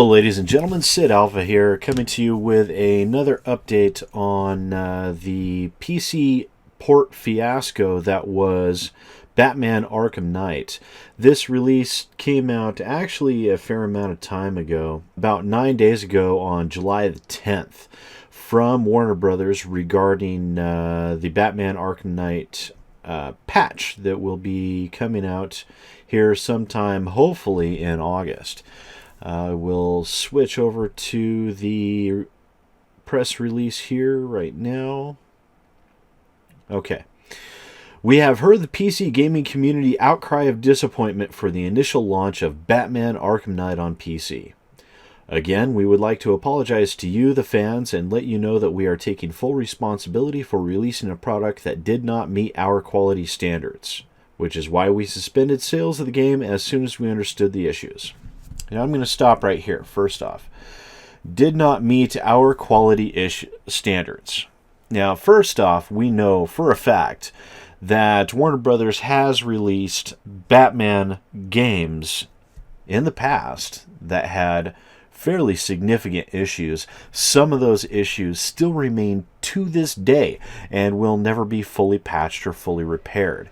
Hello ladies and gentlemen, SidAlpha here, coming to you with another update on the PC port fiasco that was Batman Arkham Knight. This release came out actually a fair amount of time ago, about 9 days ago on July the 10th, from Warner Brothers regarding the Batman Arkham Knight patch that will be coming out here sometime, hopefully in August. We'll switch over to the press release here right now. Okay. We have heard the PC gaming community outcry of disappointment for the initial launch of Batman Arkham Knight on PC. Again, we would like to apologize to you, the fans, and let you know that we are taking full responsibility for releasing a product that did not meet our quality standards, which is why we suspended sales of the game as soon as we understood the issues. Now I'm going to stop right here. First off, did not meet our quality standards. Now, first off, we know for a fact that Warner Brothers has released Batman games in the past that had fairly significant issues. Some of those issues still remain to this day and will never be fully patched or fully repaired.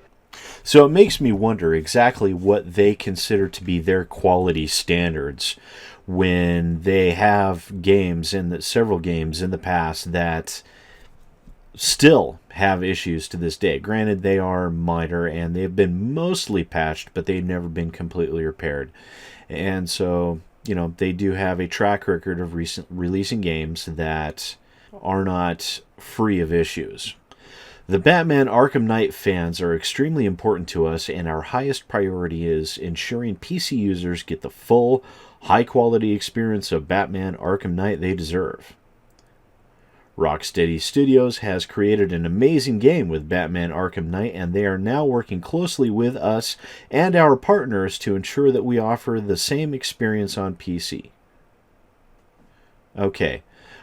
So it makes me wonder exactly what they consider to be their quality standards when they have games several games in the past that still have issues to this day. Granted, they are minor and they've been mostly patched, but they've never been completely repaired. And so, they do have a track record of releasing games that are not free of issues. The Batman Arkham Knight fans are extremely important to us, and our highest priority is ensuring PC users get the full, high-quality experience of Batman Arkham Knight they deserve. Rocksteady Studios has created an amazing game with Batman Arkham Knight, and they are now working closely with us and our partners to ensure that we offer the same experience on PC. Okay.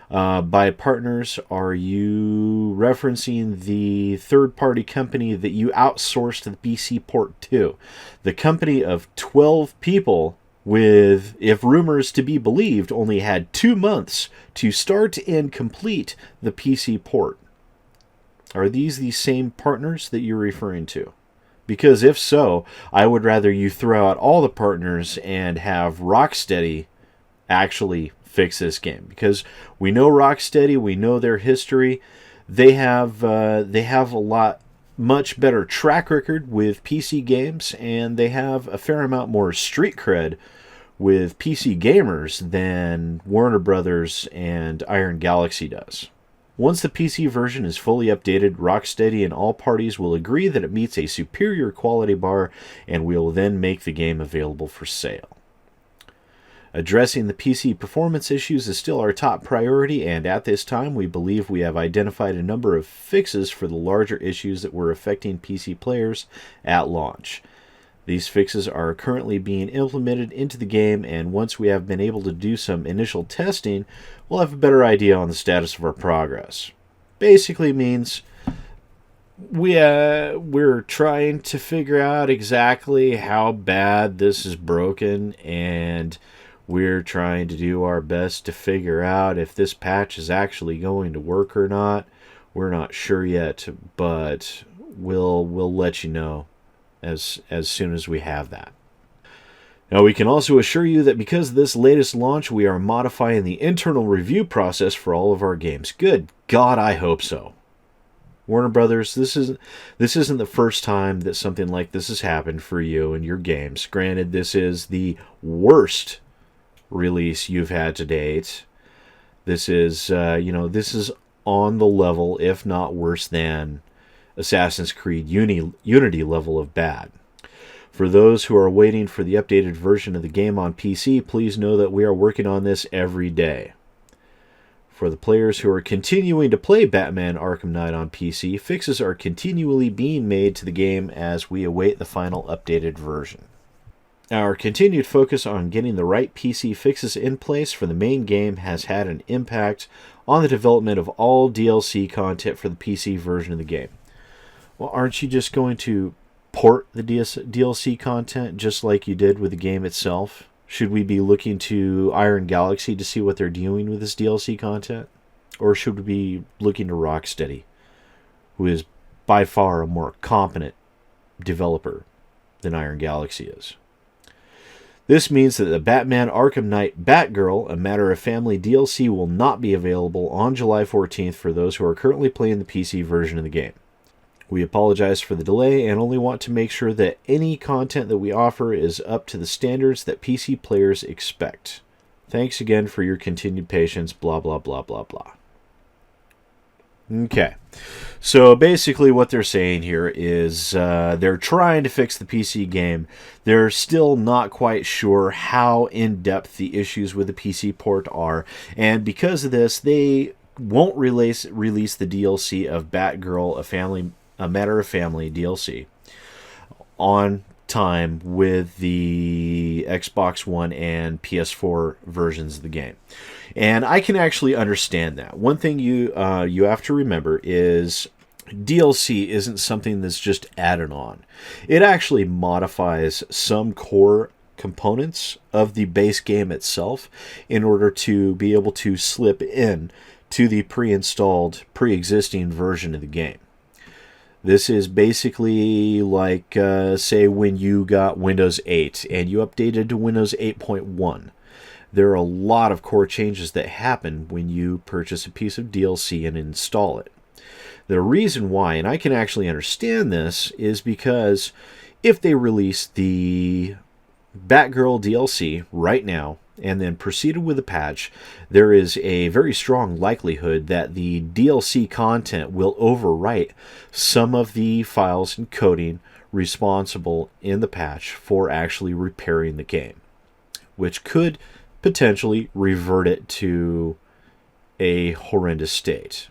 By partners, are you referencing the third-party company that you outsourced the PC port to? The company of 12 people with, if rumors to be believed, only had 2 months to start and complete the PC port. Are these the same partners that you're referring to? Because if so, I would rather you throw out all the partners and have Rocksteady actually fix this game, because we know Rocksteady, we know their history. They have a much better track record with PC games, and they have a fair amount more street cred with PC gamers than Warner Brothers and Iron Galaxy does. Once the PC version is fully updated, Rocksteady and all parties will agree that it meets a superior quality bar, and we will then make the game available for sale. Addressing the PC performance issues is still our top priority, and at this time we believe we have identified a number of fixes for the larger issues that were affecting PC players at launch. These fixes are currently being implemented into the game, and once we have been able to do some initial testing, we'll have a better idea on the status of our progress. Basically means we're trying to figure out exactly how bad this is broken, and we're trying to do our best to figure out if this patch is actually going to work or not. We're not sure yet, but we'll let you know as soon as we have that. Now, we can also assure you that because of this latest launch, we are modifying the internal review process for all of our games. Good God, I hope so. Warner Brothers, this isn't the first time that something like this has happened for you and your games. Granted, this is the worst release you've had to date. This is this is on the level, if not worse than, Assassin's Creed Unity level of bad. For those who are waiting for the updated version of the game on PC, please know that we are working on this every day. For the players who are continuing to play Batman Arkham Knight on PC, fixes are continually being made to the game as we await the final updated version. Our continued focus on getting the right PC fixes in place for the main game has had an impact on the development of all DLC content for the PC version of the game. Well, aren't you just going to port the DLC content just like you did with the game itself? Should we be looking to Iron Galaxy to see what they're doing with this DLC content? Or should we be looking to Rocksteady, who is by far a more competent developer than Iron Galaxy is? This means that the Batman Arkham Knight Batgirl, a Matter of Family DLC, will not be available on July 14th for those who are currently playing the PC version of the game. We apologize for the delay and only want to make sure that any content that we offer is up to the standards that PC players expect. Thanks again for your continued patience, blah, blah, blah, blah, blah. Okay, so basically what they're saying here is they're trying to fix the PC game. They're still not quite sure how in-depth the issues with the PC port are, and because of this, they won't release the DLC of Batgirl, a Matter of Family DLC on time with the Xbox One and PS4 versions of the game. And I can actually understand that. One thing you have to remember is DLC isn't something that's just added on. It actually modifies some core components of the base game itself in order to be able to slip in to the pre-existing version of the game. This is basically like, say, when you got Windows 8 and you updated to Windows 8.1. There are a lot of core changes that happen when you purchase a piece of DLC and install it. The reason why, and I can actually understand this, is because if they release the Batgirl DLC right now and then proceeded with a patch, there is a very strong likelihood that the DLC content will overwrite some of the files and coding responsible in the patch for actually repairing the game, which could potentially revert it to a horrendous state.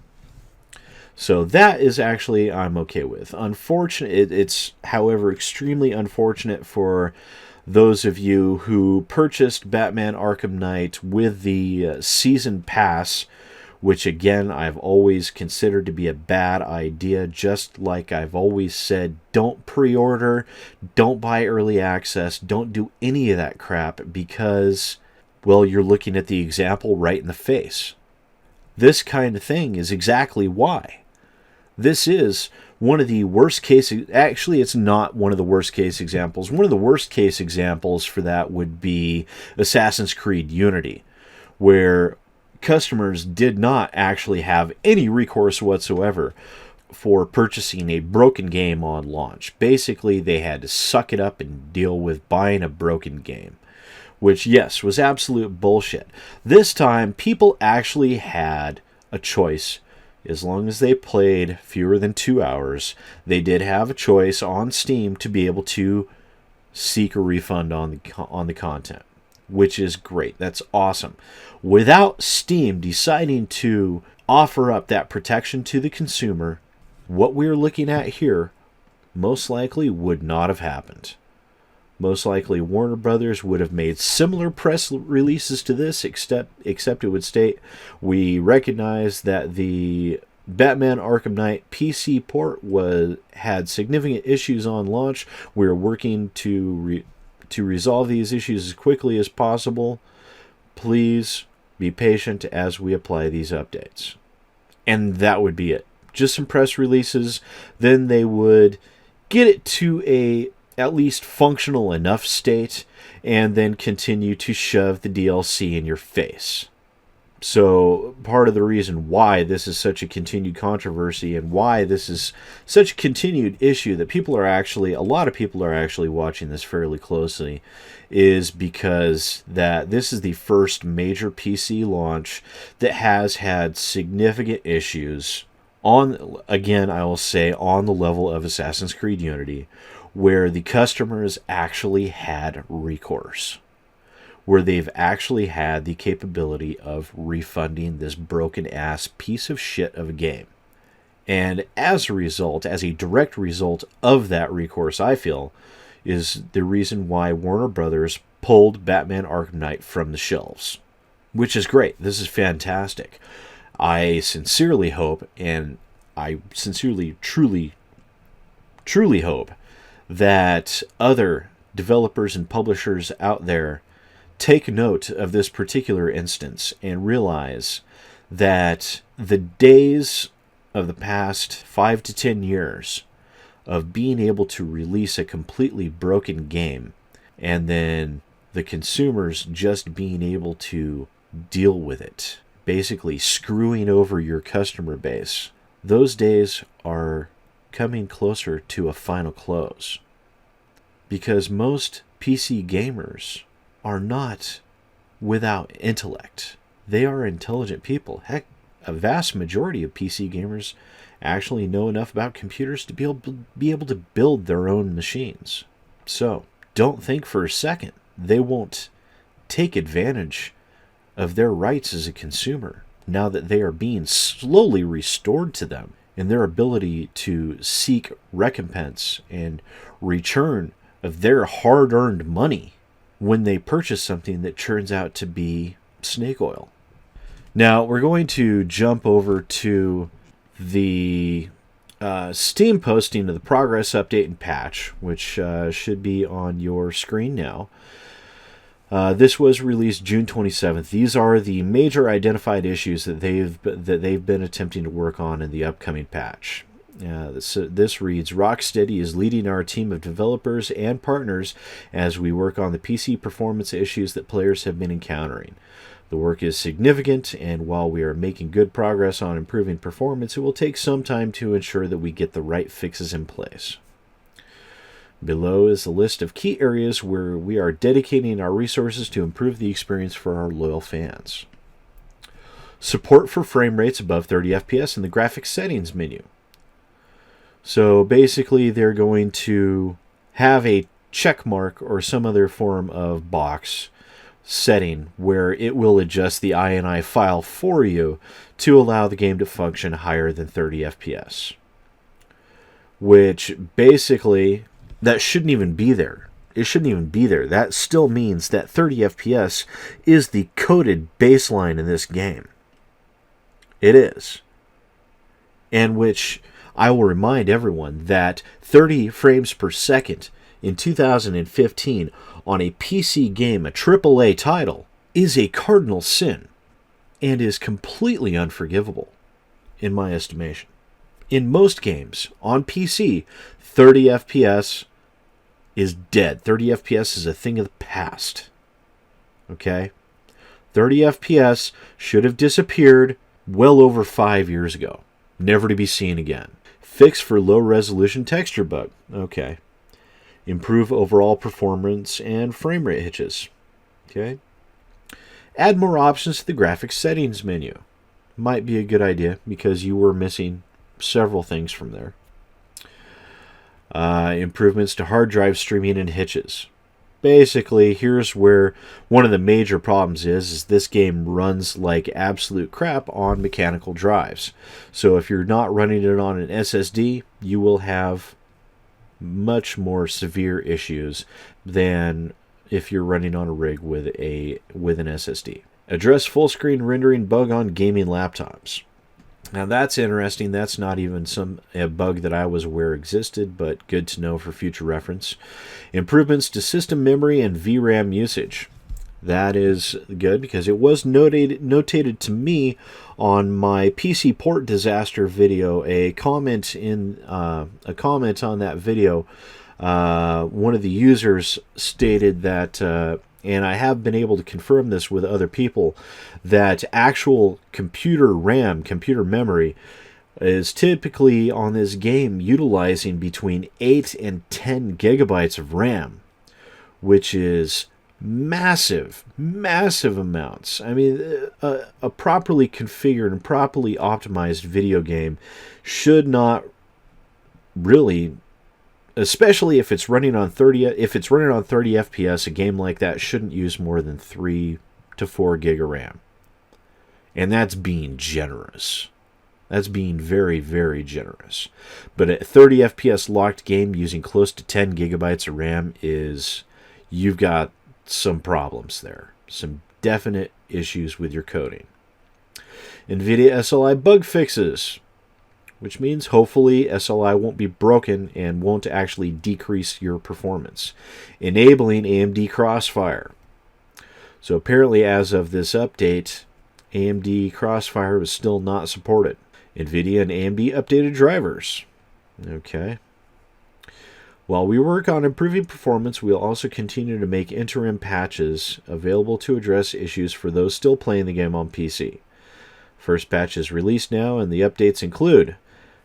So that is actually I'm okay with. It's, however, extremely unfortunate for those of you who purchased Batman Arkham Knight with the Season Pass, which again I've always considered to be a bad idea, just like I've always said, don't pre-order, don't buy early access, don't do any of that crap, because, well, you're looking at the example right in the face. This kind of thing is exactly why. This is one of the worst cases. Actually, it's not one of the worst case examples. One of the worst case examples for that would be Assassin's Creed Unity, where customers did not actually have any recourse whatsoever for purchasing a broken game on launch. Basically, they had to suck it up and deal with buying a broken game, which, yes, was absolute bullshit. This time, people actually had a choice. As long as they played fewer than 2 hours, they did have a choice on Steam to be able to seek a refund on the content, which is great. That's awesome. Without Steam deciding to offer up that protection to the consumer, what we're looking at here most likely would not have happened. Most likely Warner Brothers would have made similar press releases to this, except it would state, we recognize that the Batman Arkham Knight PC port had significant issues on launch. We're working to resolve these issues as quickly as possible. Please be patient as we apply these updates. And that would be it. Just some press releases. Then they would get it to a at least functional enough state, and then continue to shove the DLC in your face. So part of the reason why this is such a continued controversy and why this is such a continued issue that a lot of people are actually watching this fairly closely, is because that this is the first major PC launch that has had significant issues on, again, I will say, on the level of Assassin's Creed Unity, where the customers actually had recourse, where they've actually had the capability of refunding this broken-ass piece of shit of a game. And as a direct result of that recourse, I feel, is the reason why Warner Brothers pulled Batman Arkham Knight from the shelves, which is great. This is fantastic. I sincerely hope, and I sincerely, truly hope, that other developers and publishers out there take note of this particular instance and realize that the days of the past 5 to 10 years of being able to release a completely broken game and then the consumers just being able to deal with it, basically screwing over your customer base, those days are coming closer to a final close. Because most PC gamers are not without intellect. They are intelligent people. Heck, a vast majority of PC gamers actually know enough about computers to be able to build their own machines. So, don't think for a second they won't take advantage of their rights as a consumer now that they are being slowly restored to them in their ability to seek recompense and return of their hard-earned money when they purchase something that turns out to be snake oil. Now, we're going to jump over to the Steam posting of the progress update and patch, which should be on your screen now. This was released June 27th. These are the major identified issues that they've been attempting to work on in the upcoming patch. This reads, Rocksteady is leading our team of developers and partners as we work on the PC performance issues that players have been encountering. The work is significant, and while we are making good progress on improving performance, it will take some time to ensure that we get the right fixes in place. Below is a list of key areas where we are dedicating our resources to improve the experience for our loyal fans. Support for frame rates above 30 FPS in the graphics settings menu. So basically they're going to have a check mark or some other form of box setting where it will adjust the INI file for you to allow the game to function higher than 30 FPS. Which basically, that shouldn't even be there. It shouldn't even be there. That still means that 30 FPS is the coded baseline in this game. It is. And which I will remind everyone that 30 frames per second in 2015 on a PC game, a AAA title, is a cardinal sin and is completely unforgivable, in my estimation. In most games on PC, 30 FPS is dead. 30 FPS is a thing of the past. Okay? 30 FPS should have disappeared well over 5 years ago, never to be seen again. Fix for low resolution texture bug. Okay. Improve overall performance and frame rate hitches. Okay. Add more options to the graphics settings menu. Might be a good idea because you were missing several things from there. Improvements to hard drive streaming and hitches. Basically, here's where one of the major problems is this game runs like absolute crap on mechanical drives. So if you're not running it on an SSD, you will have much more severe issues than if you're running on a rig with an SSD. Address full screen rendering bug on gaming laptops. Now that's interesting. That's not even a bug that I was aware existed, but good to know for future reference. Improvements to system memory and VRAM usage. That is good because it was notated to me on my PC port disaster video. A comment on that video. One of the users stated that, and I have been able to confirm this with other people, that actual computer RAM, computer memory, is typically on this game utilizing between 8 and 10 gigabytes of RAM, which is massive amounts. I mean, a properly configured and properly optimized video game should not really, especially if it's running on 30 FPS, a game like that shouldn't use more than 3 to 4 gig of RAM. And that's being generous. That's being very, very generous. But a 30 FPS locked game using close to 10 gigabytes of RAM you've got some problems there. Some definite issues with your coding. NVIDIA SLI bug fixes, which means hopefully SLI won't be broken and won't actually decrease your performance. Enabling AMD Crossfire. So apparently as of this update, AMD Crossfire was still not supported. NVIDIA and AMD updated drivers. Okay. While we work on improving performance, we'll also continue to make interim patches available to address issues for those still playing the game on PC. First patch is released now, and the updates include: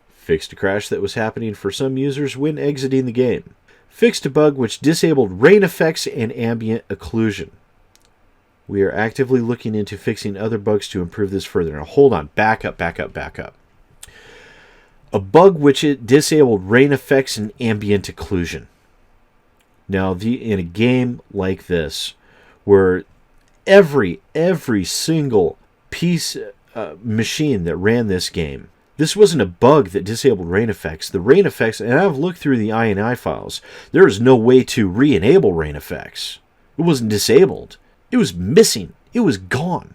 fixed a crash that was happening for some users when exiting the game. Fixed a bug which disabled rain effects and ambient occlusion. We are actively looking into fixing other bugs to improve this further. Now hold on, back up. A bug which it disabled rain effects and ambient occlusion. Now, in a game like this, where every single piece machine that ran this game, this wasn't a bug that disabled rain effects. The rain effects, and I've looked through the INI files, there is no way to re-enable rain effects. It wasn't disabled. It was missing. It was gone.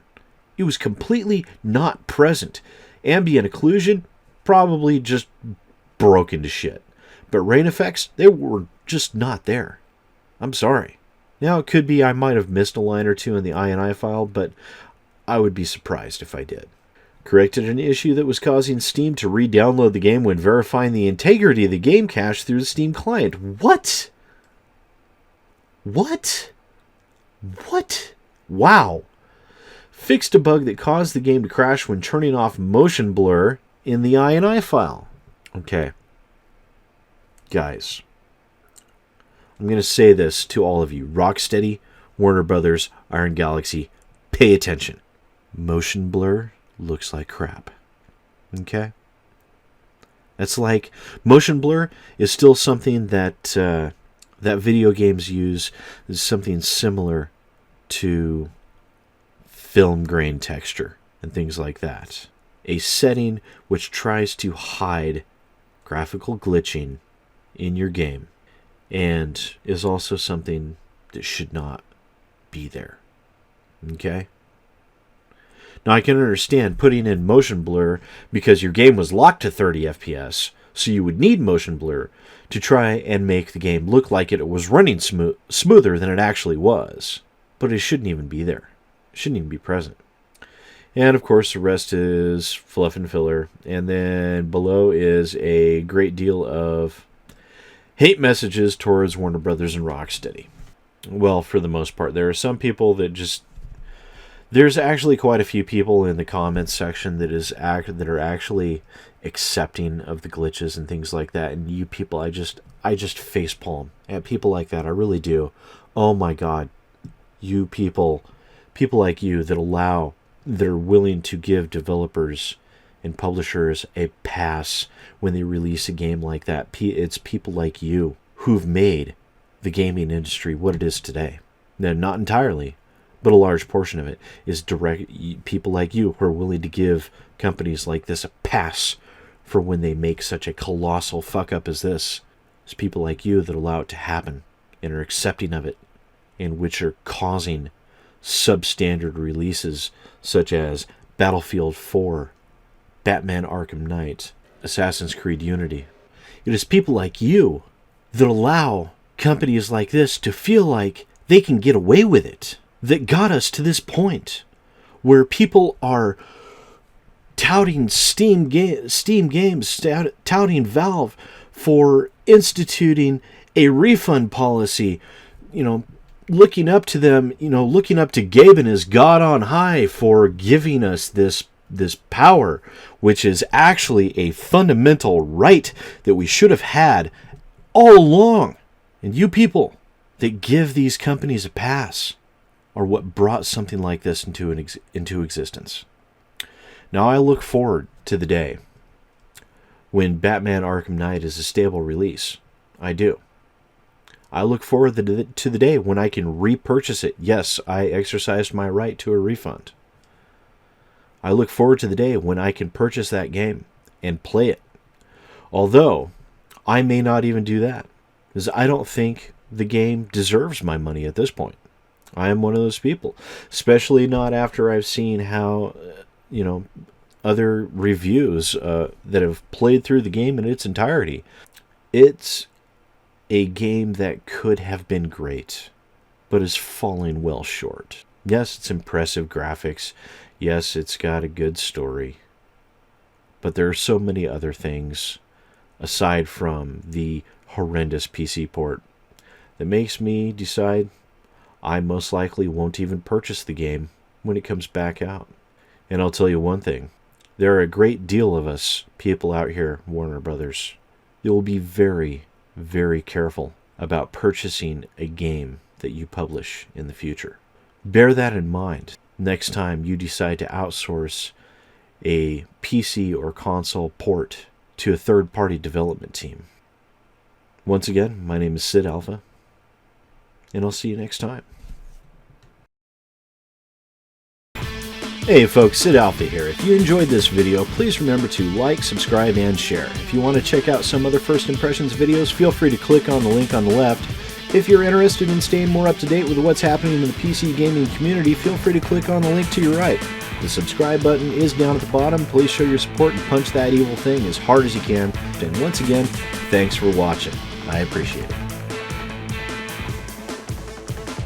It was completely not present. Ambient occlusion, probably just broken to shit. But rain effects, they were just not there. I'm sorry. Now, it could be I might have missed a line or two in the INI file, but I would be surprised if I did. Corrected an issue that was causing Steam to re-download the game when verifying the integrity of the game cache through the Steam client. What? Wow. Fixed a bug that caused the game to crash when turning off motion blur in the INI file. Okay. Guys, I'm going to say this to all of you. Rocksteady, Warner Brothers, Iron Galaxy, pay attention. Motion blur looks like crap. Okay? That's like, motion blur is still something that that video games use. Is something similar to film grain texture and things like that. A setting which tries to hide graphical glitching in your game and is also something that should not be there. Okay? Now, I can understand putting in motion blur because your game was locked to 30 FPS, so you would need motion blur to try and make the game look like it was running smoother than it actually was. But it shouldn't even be there. It shouldn't even be present. And, of course, the rest is fluff and filler. And then below is a great deal of hate messages towards Warner Brothers and Rocksteady. Well, for the most part. There are some people that just... There's actually quite a few people in the comments section that are actually accepting of the glitches and things like that. And you people, I just facepalm at people like that. I really do. Oh my God. You people like you that are willing to give developers and publishers a pass when they release a game like that. It's people like you who've made the gaming industry what it is today. Now, not entirely, but a large portion of it is people like you who are willing to give companies like this a pass for when they make such a colossal fuck up as this. It's people like you that allow it to happen and are accepting of it, and which are causing substandard releases such as Battlefield 4, Batman Arkham Knight, Assassin's Creed Unity. It is people like you that allow companies like this to feel like they can get away with it, that got us to this point where people are touting Steam Games, touting Valve for instituting a refund policy, looking up to them, looking up to Gaben as God on high for giving us this power, which is actually a fundamental right that we should have had all along. And you people that give these companies a pass are what brought something like this into existence. Now, I look forward to the day when Batman Arkham Knight is a stable release. I do. I look forward to the day when I can repurchase it. Yes, I exercised my right to a refund. I look forward to the day when I can purchase that game and play it. Although, I may not even do that, because I don't think the game deserves my money at this point. I am one of those people, especially not after I've seen how, other reviews that have played through the game in its entirety. It's a game that could have been great, but is falling well short. Yes, it's impressive graphics. Yes, it's got a good story. But there are so many other things aside from the horrendous PC port that makes me decide I most likely won't even purchase the game when it comes back out. And I'll tell you one thing. There are a great deal of us people out here, Warner Brothers. You'll be very, very careful about purchasing a game that you publish in the future. Bear that in mind next time you decide to outsource a PC or console port to a third-party development team. Once again, my name is SidAlpha, and I'll see you next time. Hey folks, SidAlpha here. If you enjoyed this video, please remember to like, subscribe, and share. If you want to check out some other First Impressions videos, feel free to click on the link on the left. If you're interested in staying more up to date with what's happening in the PC gaming community, feel free to click on the link to your right. The subscribe button is down at the bottom. Please show your support and punch that evil thing as hard as you can. And once again, thanks for watching. I appreciate it.